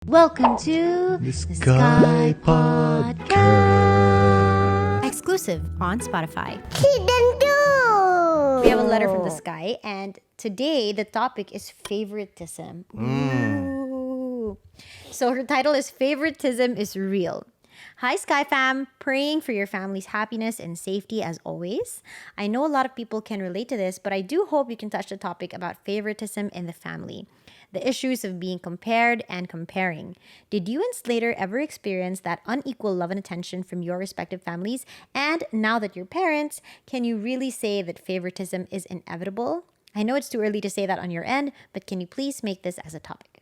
Welcome to the Sky Podcast. Exclusive on Spotify. Season 2! We have a letter from the sky, and today the topic is favoritism. Ooh. So her title is Favoritism is Real. Hi, Sky Fam. Praying for your family's happiness and safety as always. I know a lot of people can relate to this, but I do hope you can touch the topic about favoritism in the family. The issues of being compared and comparing. Did you and Slater ever experience that unequal love and attention from your respective families? And now that you're parents, can you really say that favoritism is inevitable? I know it's too early to say that on your end, but can you please make this as a topic?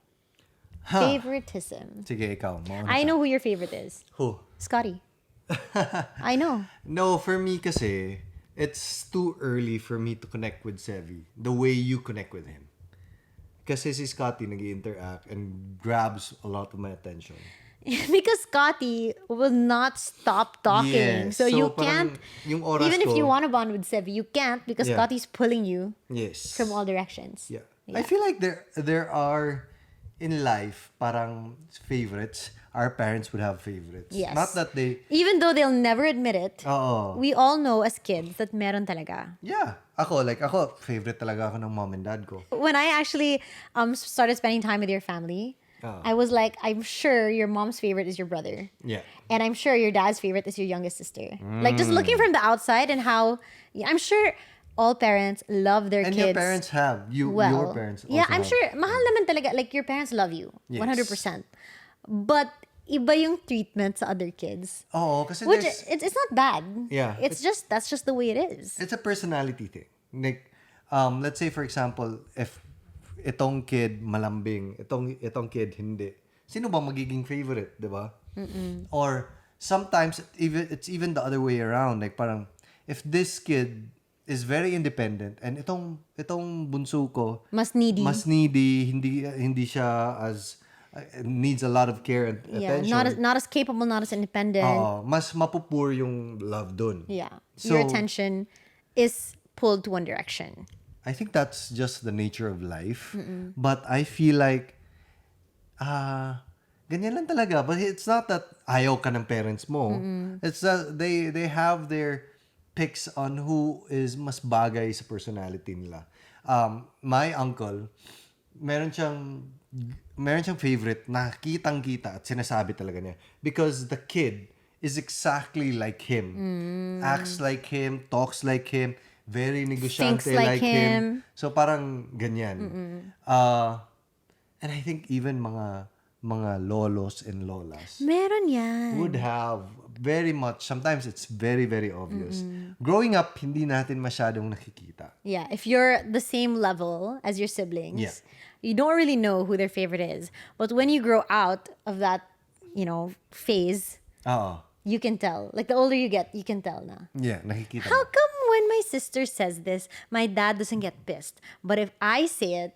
Favoritism. Sige, ikaw. I know who your favorite is. Who? Scotty. I know. No, for me kasi, it's too early for me to connect with Sevi the way you connect with him. Kasi si Scotty nag-interact and grabs a lot of my attention. Because Scotty will not stop talking. Yes. So you can't, yung oras even if ko, you want to bond with Sevi, you can't because Yeah. Scotty's pulling you yes. from all directions. Yeah. I feel like there are in life parang favorites. Our parents would have favorites. Yes. Not that they... Even though they'll never admit it, Oo. we all know as kids that meron talaga. Yeah. Ako, favorite talaga ako ng mom and dad ko. When I actually started spending time with your family, Oh. I was like, I'm sure your mom's favorite is your brother. Yeah. And I'm sure your dad's favorite is your youngest sister. Like, just looking from the outside and how... I'm sure all parents love their And kids. your parents have. Your parents also Yeah, I'm have. sure, mahal naman talaga. Like, your parents love you. Yes. 100%. But, iba yung treatment sa other kids. Oo, kasi Which, there's... it's not bad. Yeah. That's just the way it is. It's a personality thing. Like, let's say for example, if itong kid malambing, itong kid hindi. Sino ba magiging favorite, 'di ba? Or sometimes it's even the other way around. Like parang if this kid is very independent and itong bunso ko Mas needy. hindi siya as needs a lot of care and Yeah, attention. not as capable, not as independent. Mas mapupur yung love dun. Yeah. So, Your attention is pulled to one direction. I think that's just the nature of life. But I feel like, ganyan lang talaga. But it's not that ayaw ka ng parents mo. It's that they have their picks on who is mas bagay sa personality nila. My uncle, meron siyang favorite na kitang-kita at sinasabi talaga niya. Because the kid is exactly like him. Acts like him, talks like him, very negosyante Thinks like him. So parang ganyan. And I think even mga lolos and lolas Meron yan. would have very much, sometimes it's very, very obvious. Growing up, hindi natin masyadong nakikita. Yeah, if you're the same level as your siblings, Yeah. you don't really know who their favorite is. But when you grow out of that, phase, Oo. you can tell. Like, the older you get, you can tell na. Yeah, nakikita How mo. come when my sister says this, my dad doesn't get pissed? But if I say it,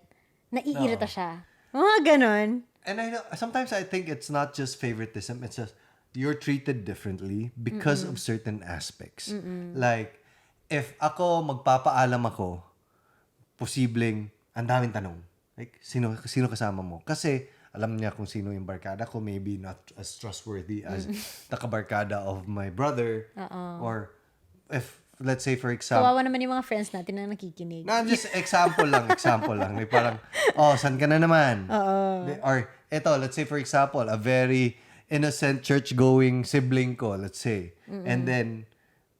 naiirita siya. Mga ganon. And I know, sometimes I think it's not just favoritism, it's just you're treated differently because of certain aspects. Like, if ako magpapaalam ako, posibleng ang daming tanong. Like, sino kasama mo? Kasi alam niya kung sino yung barkada ko, maybe not as trustworthy as the kabarkada of my brother. Or if, let's say for example, Kawawa naman yung mga friends natin na nakikinig. no, just example lang. Like parang, saan ka na naman? Or, eto, let's say for example, a very innocent church-going sibling ko, let's say. And then,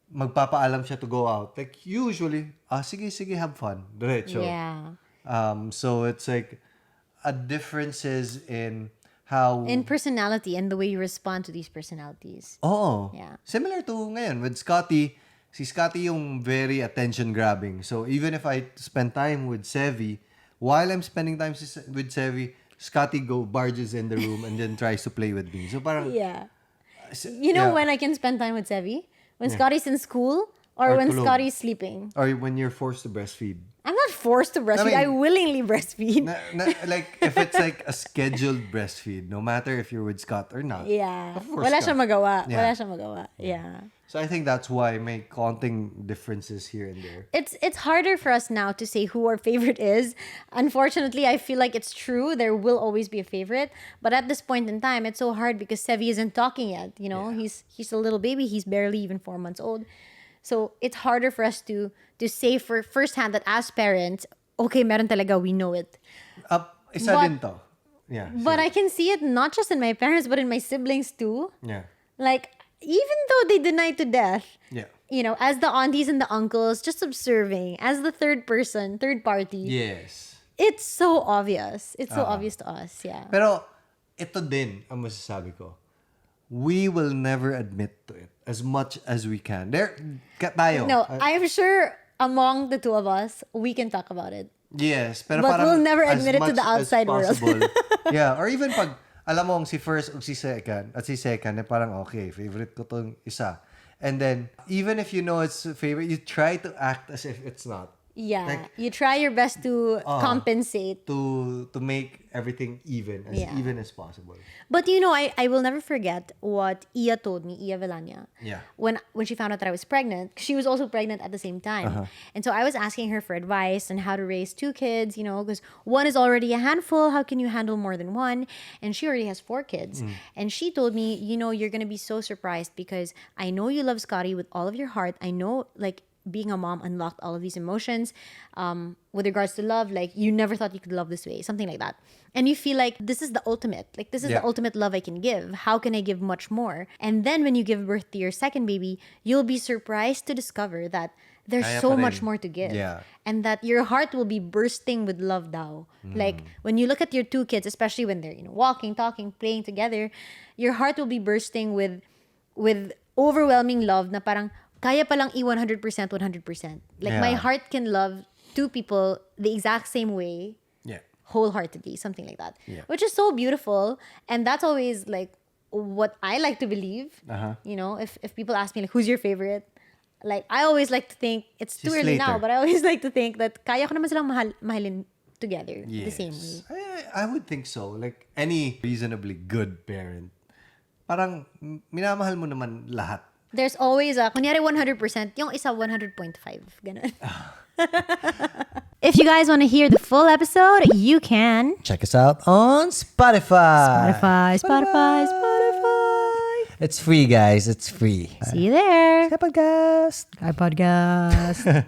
magpapaalam siya to go out. Like, usually, sige, have fun. Diretso. Yeah. So, it's like, a differences in how... In personality and the way you respond to these personalities. Oo. Yeah. Similar to ngayon with Scotty. Si Scotty yung very attention-grabbing. So, even if I spend time with Sevi, while I'm spending time with Sevi, Scotty barges in the room and then tries to play with me. So, parang... Yeah. You know yeah. when I can spend time with Sevi? When Scotty's in school, Or when tulog. Scotty's sleeping. Or when you're forced to breastfeed. I'm not forced to breastfeed. I mean- willingly breastfeed. Like, if it's like a scheduled breastfeed, no matter if you're with Scott or not. Yeah. Of course Wala ka. siyang magawa. Yeah. Wala siyang magawa. Yeah. So I think that's why may konting differences here and there. It's harder for us now to say who our favorite is. Unfortunately, I feel like it's true. There will always be a favorite. But at this point in time, it's so hard because Sevi isn't talking yet. You know, he's a little baby. He's barely even 4 months old. So it's harder for us to say for firsthand that as parents, okay, meron talaga, we know it. Isa But- din to. Yeah. But I can see it not just in my parents, but in my siblings too. Yeah. Like, even though they deny to death, Yeah. you know, as the aunties and the uncles, just observing, as the third party, Yes. it's so obvious. It's so obvious to us, yeah. Pero ito din ang masasabi ko. We will never admit to it as much as we can. Tayo. No, I'm sure among the two of us, we can talk about it. Yes, pero But parang we'll never as admit it to much the as outside world. possible. Yeah, or even pag alam mo si first o si second at si second eh parang okay, favorite ko tong isa. And then even if you know it's favorite, you try to act as if it's not. Yeah, Like, you try your best to compensate. to make everything even as possible. But you know, I will never forget what Iya told me, Iya Villania. Yeah. When she found out that I was pregnant, she was also pregnant at the same time. And so I was asking her for advice on how to raise 2 kids, you know, because one is already a handful. How can you handle more than one? And she already has 4 kids. And she told me, you know, you're going to be so surprised because I know you love Scotty with all of your heart. I know, like, being a mom unlocked all of these emotions with regards to love. Like, you never thought you could love this way, something like that. And you feel like this is the ultimate. Like, this is the ultimate love I can give. How can I give much more? And then when you give birth to your second baby, you'll be surprised to discover that there's Kaya so pa rin. much more to give. Yeah. And that your heart will be bursting with love daw. Like, when you look at your 2 kids, especially when they're, you know, walking, talking, playing together, your heart will be bursting with overwhelming love na parang, kaya palang 100%, 100%. Like, my Yeah. heart can love 2 people the exact same way, Yeah. wholeheartedly, something like that. Yeah. Which is so beautiful. And that's always, like, what I like to believe. You know, if people ask me, like, who's your favorite? Like, I always like to think, it's too Si early now, Slater. but I always like to think that kaya ko naman silang mahalin together the same way. I would think so. Like any reasonably good parent. Parang minamahal mo naman lahat. There's always a, kunyari 100%, yung isa 100.5. Ganun. If you guys want to hear the full episode, you can. Check us out on Spotify. Spotify. It's free, guys. It's free. See you there. Skypodcast. Skypodcast.